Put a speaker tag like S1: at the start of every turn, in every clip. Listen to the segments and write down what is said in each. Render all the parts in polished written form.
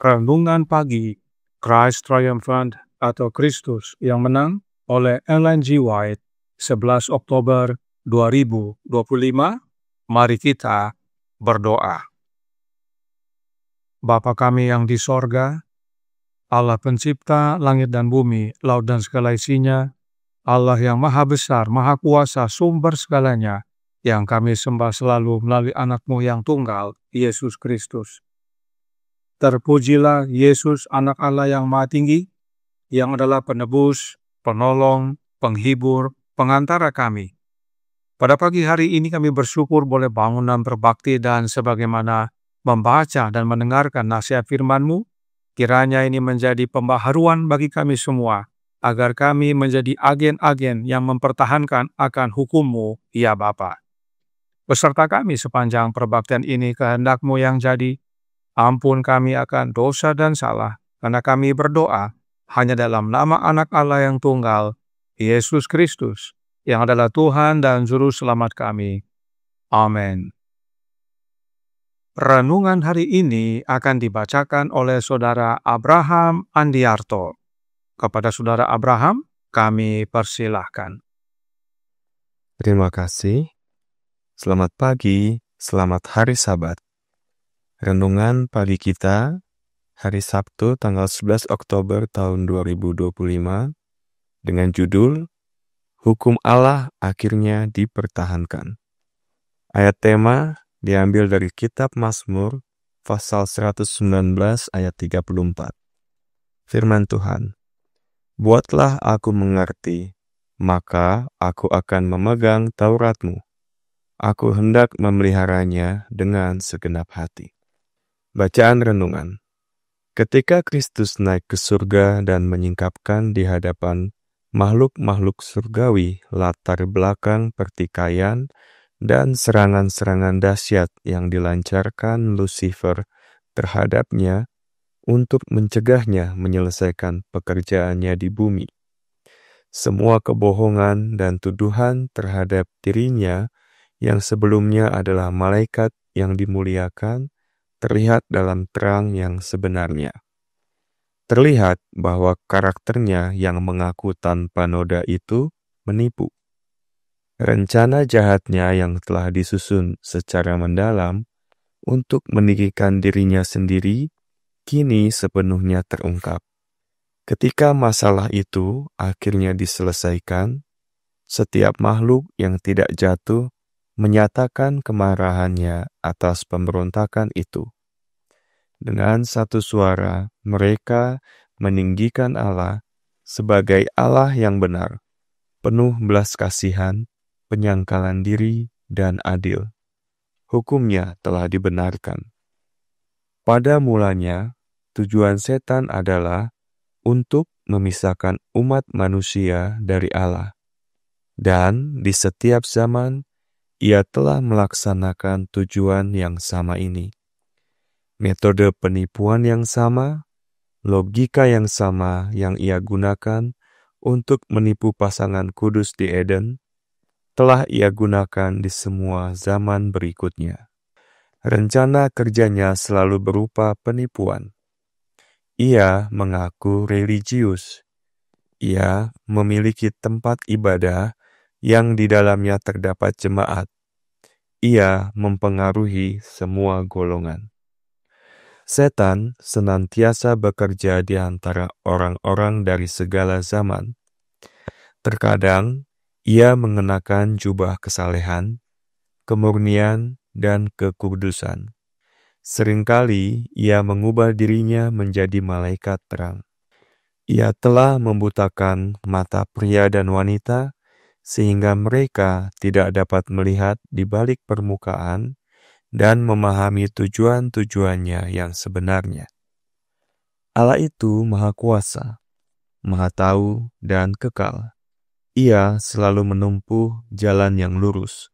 S1: Renungan Pagi, Christ Triumphant atau Kristus yang Menang oleh Ellen G. White, 11 Oktober 2025. Mari kita berdoa. Bapa kami yang di sorga, Allah pencipta langit dan bumi, laut dan segala isinya, Allah yang maha besar, maha kuasa, sumber segalanya, yang kami sembah selalu melalui anak-Mu yang tunggal, Yesus Kristus. Terpujilah Yesus, anak Allah yang maha tinggi, yang adalah penebus, penolong, penghibur, pengantara kami. Pada pagi hari ini kami bersyukur boleh bangun dan berbakti, dan sebagaimana membaca dan mendengarkan nasihat firman-Mu, kiranya ini menjadi pembaharuan bagi kami semua, agar kami menjadi agen-agen yang mempertahankan akan hukum-Mu, ya Bapa. Beserta kami sepanjang perbaktian ini, kehendak-Mu yang jadi. Ampun kami akan dosa dan salah, karena kami berdoa hanya dalam nama anak Allah yang tunggal, Yesus Kristus, yang adalah Tuhan dan Juru Selamat kami. Amin. Renungan hari ini akan dibacakan oleh Saudara Abraham Andiarto. Kepada Saudara Abraham, kami persilahkan.
S2: Terima kasih. Selamat pagi, selamat hari Sabat. Renungan pagi kita, hari Sabtu tanggal 11 Oktober tahun 2025, dengan judul, Hukum Allah akhirnya dipertahankan. Ayat tema diambil dari kitab Mazmur, pasal 119 ayat 34. Firman Tuhan, buatlah aku mengerti, maka aku akan memegang Taurat-Mu. Aku hendak memeliharanya dengan segenap hati. Bacaan renungan. Ketika Kristus naik ke surga dan menyingkapkan di hadapan makhluk-makhluk surgawi latar belakang pertikaian dan serangan-serangan dahsyat yang dilancarkan Lucifer terhadapnya untuk mencegahnya menyelesaikan pekerjaannya di bumi. Semua kebohongan dan tuduhan terhadap dirinya yang sebelumnya adalah malaikat yang dimuliakan terlihat dalam terang yang sebenarnya. Terlihat bahwa karakternya yang mengaku tanpa noda itu menipu. Rencana jahatnya yang telah disusun secara mendalam untuk meninggikan dirinya sendiri kini sepenuhnya terungkap. Ketika masalah itu akhirnya diselesaikan, setiap makhluk yang tidak jatuh menyatakan kemarahannya atas pemberontakan itu. Dengan satu suara, mereka meninggikan Allah sebagai Allah yang benar, penuh belas kasihan, penyangkalan diri, dan adil. Hukumnya telah dibenarkan. Pada mulanya, tujuan setan adalah untuk memisahkan umat manusia dari Allah. Dan di setiap zaman, ia telah melaksanakan tujuan yang sama ini. Metode penipuan yang sama, logika yang sama yang ia gunakan untuk menipu pasangan kudus di Eden, telah ia gunakan di semua zaman berikutnya. Rencana kerjanya selalu berupa penipuan. Ia mengaku religius. Ia memiliki tempat ibadah yang di dalamnya terdapat jemaat. Ia mempengaruhi semua golongan. Setan senantiasa bekerja di antara orang-orang dari segala zaman. Terkadang, ia mengenakan jubah kesalehan, kemurnian, dan kekudusan. Seringkali ia mengubah dirinya menjadi malaikat terang. Ia telah membutakan mata pria dan wanita, sehingga mereka tidak dapat melihat di balik permukaan dan memahami tujuan-tujuannya yang sebenarnya. Allah itu Maha Kuasa, Maha Tahu, dan kekal. Ia selalu menempuh jalan yang lurus.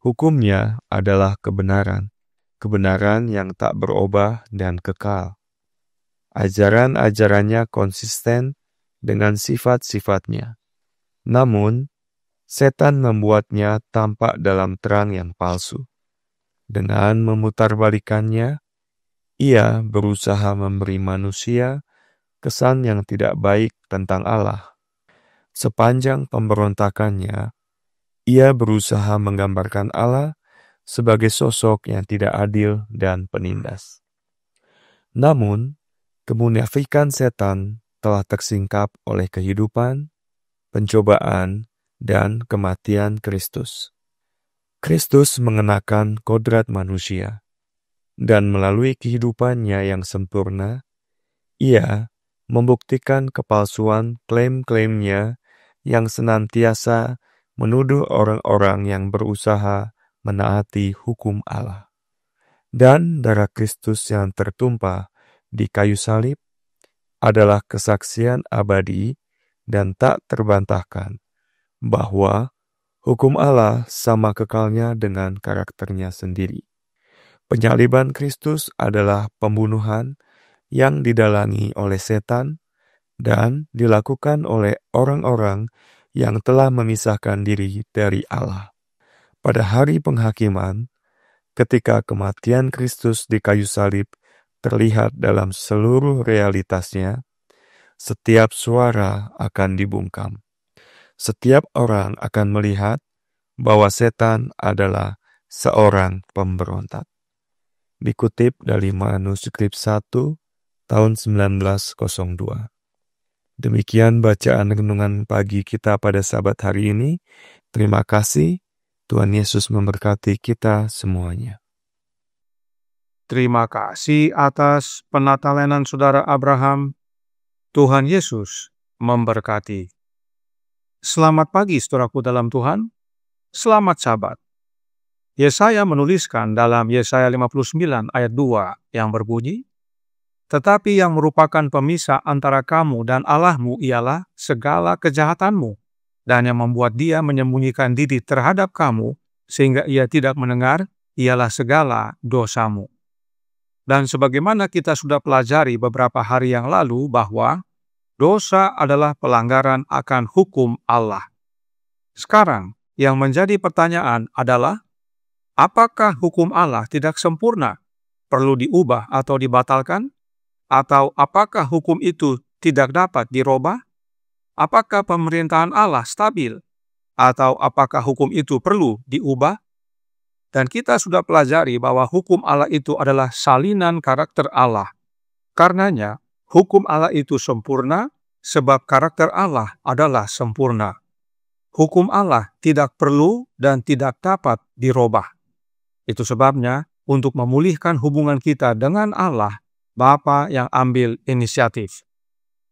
S2: Hukumnya adalah kebenaran, kebenaran yang tak berubah dan kekal. Ajaran-ajarannya konsisten dengan sifat-sifatnya. Namun, setan membuatnya tampak dalam terang yang palsu. Dengan memutarbalikannya, ia berusaha memberi manusia kesan yang tidak baik tentang Allah. Sepanjang pemberontakannya, ia berusaha menggambarkan Allah sebagai sosok yang tidak adil dan penindas. Namun, kemunafikan setan telah tersingkap oleh kehidupan, pencobaan, dan kematian Kristus. Kristus mengenakan kodrat manusia, dan melalui kehidupannya yang sempurna, ia membuktikan kepalsuan klaim-klaimnya yang senantiasa menuduh orang-orang yang berusaha menaati hukum Allah. Dan darah Kristus yang tertumpah di kayu salib adalah kesaksian abadi dan tak terbantahkan bahwa hukum Allah sama kekalnya dengan karakternya sendiri. Penyaliban Kristus adalah pembunuhan yang didalangi oleh setan dan dilakukan oleh orang-orang yang telah memisahkan diri dari Allah. Pada hari penghakiman, ketika kematian Kristus di kayu salib terlihat dalam seluruh realitasnya, setiap suara akan dibungkam. Setiap orang akan melihat bahwa setan adalah seorang pemberontak. Dikutip dari manuskrip 1 tahun 1902. Demikian bacaan renungan pagi kita pada Sabat hari ini. Terima kasih. Tuhan Yesus memberkati kita semuanya.
S1: Terima kasih atas penatalenan Saudara Abraham. Tuhan Yesus memberkati. Selamat pagi saudaraku dalam Tuhan. Selamat Sabat. Yesaya menuliskan dalam Yesaya 59 ayat 2 yang berbunyi, "Tetapi yang merupakan pemisah antara kamu dan Allahmu ialah segala kejahatanmu, dan yang membuat dia menyembunyikan diri terhadap kamu sehingga ia tidak mendengar ialah segala dosamu." Dan sebagaimana kita sudah pelajari beberapa hari yang lalu bahwa dosa adalah pelanggaran akan hukum Allah. Sekarang, yang menjadi pertanyaan adalah, apakah hukum Allah tidak sempurna, perlu diubah atau dibatalkan? Atau apakah hukum itu tidak dapat dirubah? Apakah pemerintahan Allah stabil? Atau apakah hukum itu perlu diubah? Dan kita sudah pelajari bahwa hukum Allah itu adalah salinan karakter Allah. Karenanya, hukum Allah itu sempurna sebab karakter Allah adalah sempurna. Hukum Allah tidak perlu dan tidak dapat dirubah. Itu sebabnya, untuk memulihkan hubungan kita dengan Allah, Bapa yang ambil inisiatif.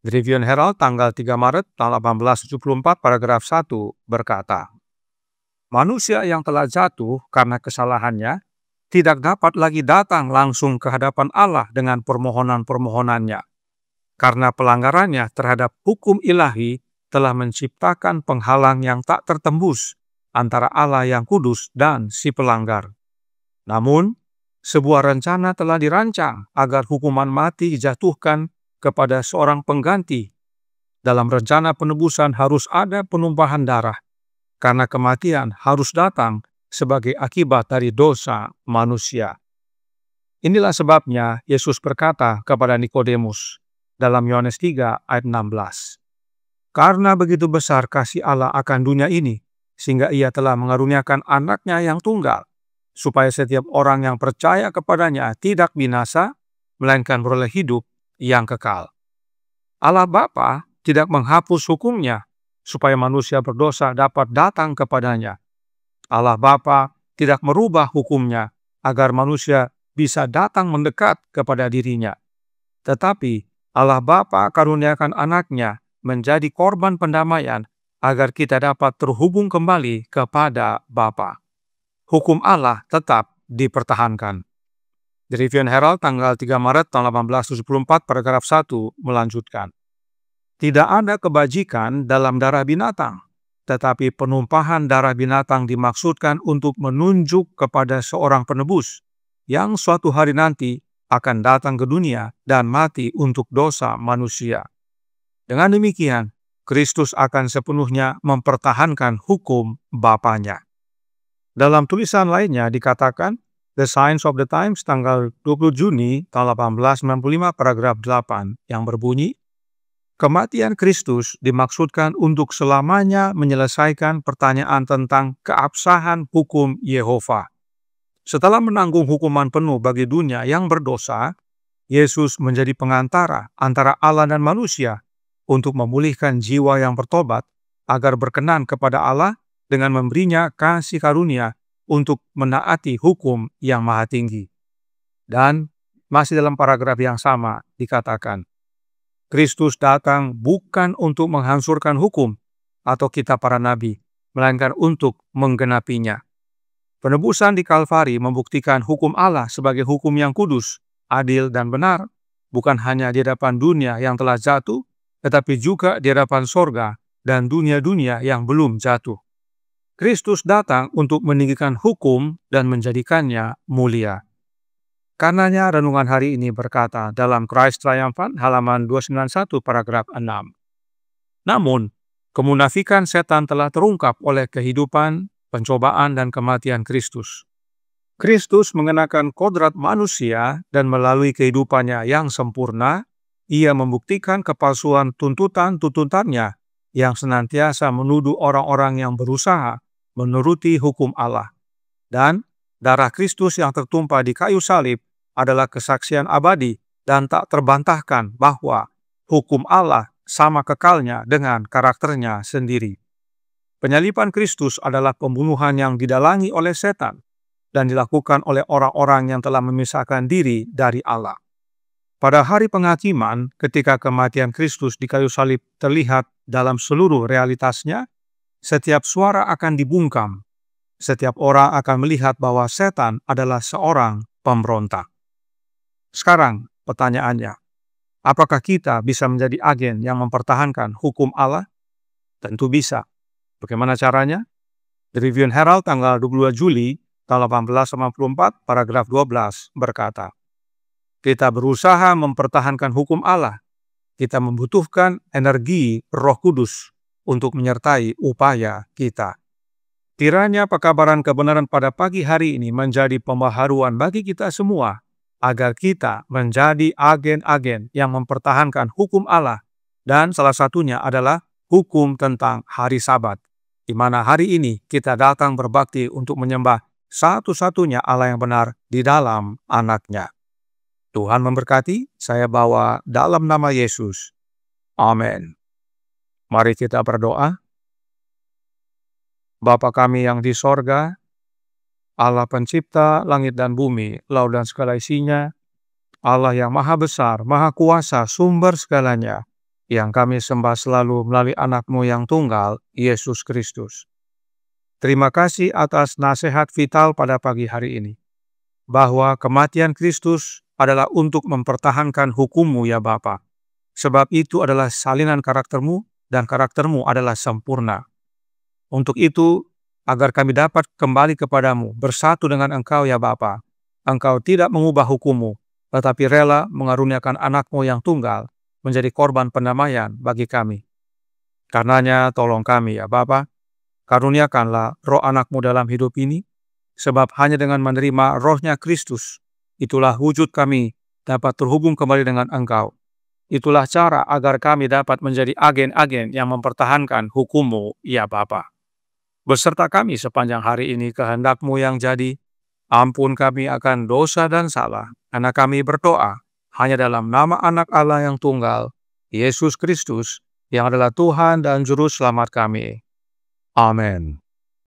S1: Tribune Herald tanggal 3 Maret tahun 1874 paragraf 1 berkata, "Manusia yang telah jatuh karena kesalahannya tidak dapat lagi datang langsung ke hadapan Allah dengan permohonan-permohonannya, karena pelanggarannya terhadap hukum ilahi telah menciptakan penghalang yang tak tertembus antara Allah yang kudus dan si pelanggar. Namun, sebuah rencana telah dirancang agar hukuman mati dijatuhkan kepada seorang pengganti. Dalam rencana penebusan harus ada penumpahan darah. karena kematian harus datang sebagai akibat dari dosa manusia. Inilah sebabnya Yesus berkata kepada Nikodemus dalam Yohanes 3 ayat 16. Karena begitu besar kasih Allah akan dunia ini, sehingga Ia telah mengaruniakan anaknya yang tunggal, supaya setiap orang yang percaya kepadanya tidak binasa, melainkan beroleh hidup yang kekal. Allah Bapa tidak menghapus hukumnya, supaya manusia berdosa dapat datang kepadanya. Allah Bapa tidak merubah hukumnya, agar manusia bisa datang mendekat kepada dirinya. Tetapi Allah Bapa karuniakan anaknya menjadi korban pendamaian, agar kita dapat terhubung kembali kepada Bapa. Hukum Allah tetap dipertahankan. The Review and Herald tanggal 3 Maret tahun 1874 paragraf 1 melanjutkan. Tidak ada kebajikan dalam darah binatang, tetapi penumpahan darah binatang dimaksudkan untuk menunjuk kepada seorang penebus yang suatu hari nanti akan datang ke dunia dan mati untuk dosa manusia. Dengan demikian, Kristus akan sepenuhnya mempertahankan hukum Bapanya. Dalam tulisan lainnya dikatakan, The Signs of the Times tanggal 20 Juni tahun 1895 paragraf 8 yang berbunyi, kematian Kristus dimaksudkan untuk selamanya menyelesaikan pertanyaan tentang keabsahan hukum Yehova. Setelah menanggung hukuman penuh bagi dunia yang berdosa, Yesus menjadi pengantara antara Allah dan manusia untuk memulihkan jiwa yang bertobat agar berkenan kepada Allah dengan memberinya kasih karunia untuk menaati hukum yang maha tinggi. Dan masih dalam paragraf yang sama dikatakan, Kristus datang bukan untuk menghancurkan hukum atau kitab para nabi, melainkan untuk menggenapinya. Penebusan di Kalvari membuktikan hukum Allah sebagai hukum yang kudus, adil, dan benar, bukan hanya di hadapan dunia yang telah jatuh, tetapi juga di hadapan sorga dan dunia-dunia yang belum jatuh. Kristus datang untuk meninggikan hukum dan menjadikannya mulia. Karenanya renungan hari ini berkata dalam Christ Triumphant halaman 291 paragraf 6. Namun, kemunafikan setan telah terungkap oleh kehidupan, pencobaan, dan kematian Kristus. Kristus mengenakan kodrat manusia dan melalui kehidupannya yang sempurna, Ia membuktikan kepalsuan tuntutan-tuntutannya yang senantiasa menuduh orang-orang yang berusaha menuruti hukum Allah. Dan darah Kristus yang tertumpah di kayu salib adalah kesaksian abadi dan tak terbantahkan bahwa hukum Allah sama kekalnya dengan karakternya sendiri. Penyaliban Kristus adalah pembunuhan yang didalangi oleh setan dan dilakukan oleh orang-orang yang telah memisahkan diri dari Allah. Pada hari penghakiman, ketika kematian Kristus di kayu salib terlihat dalam seluruh realitasnya, setiap suara akan dibungkam. Setiap orang akan melihat bahwa setan adalah seorang pemberontak. Sekarang pertanyaannya, apakah kita bisa menjadi agen yang mempertahankan hukum Allah? Tentu bisa. Bagaimana caranya? The Review and Herald tanggal 22 Juli tahun 1894 paragraf 12 berkata, kita berusaha mempertahankan hukum Allah. Kita membutuhkan energi Roh Kudus untuk menyertai upaya kita. Kiranya pekabaran kebenaran pada pagi hari ini menjadi pembaharuan bagi kita semua, agar kita menjadi agen-agen yang mempertahankan hukum Allah, dan salah satunya adalah hukum tentang hari Sabat, di mana hari ini kita datang berbakti untuk menyembah satu-satunya Allah yang benar di dalam Anak-Nya. Tuhan memberkati, saya bawa dalam nama Yesus. Amin. Mari kita berdoa. Bapa kami yang di sorga, Allah pencipta langit dan bumi, laut dan segala isinya, Allah yang maha besar, maha kuasa, sumber segalanya, yang kami sembah selalu melalui Anak-Mu yang tunggal, Yesus Kristus. Terima kasih atas nasihat vital pada pagi hari ini, bahwa kematian Kristus adalah untuk mempertahankan hukum-Mu ya Bapa. Sebab itu adalah salinan karakter-Mu, dan karakter-Mu adalah sempurna. Untuk itu, agar kami dapat kembali kepadamu, bersatu dengan Engkau ya Bapa. Engkau tidak mengubah hukum-Mu, tetapi rela mengaruniakan Anak-Mu yang tunggal, menjadi korban pendamaian bagi kami. Karenanya tolong kami ya Bapa, Karuniakanlah roh anak-Mu dalam hidup ini, sebab hanya dengan menerima rohnya Kristus, itulah wujud kami dapat terhubung kembali dengan Engkau. Itulah cara agar kami dapat menjadi agen-agen yang mempertahankan hukum-Mu, ya Bapa. Beserta kami sepanjang hari ini kehendak-Mu yang jadi. Ampun kami akan dosa dan salah, karena kami berdoa hanya dalam nama Anak Allah yang tunggal, Yesus Kristus, yang adalah Tuhan dan Juru Selamat kami. Amin.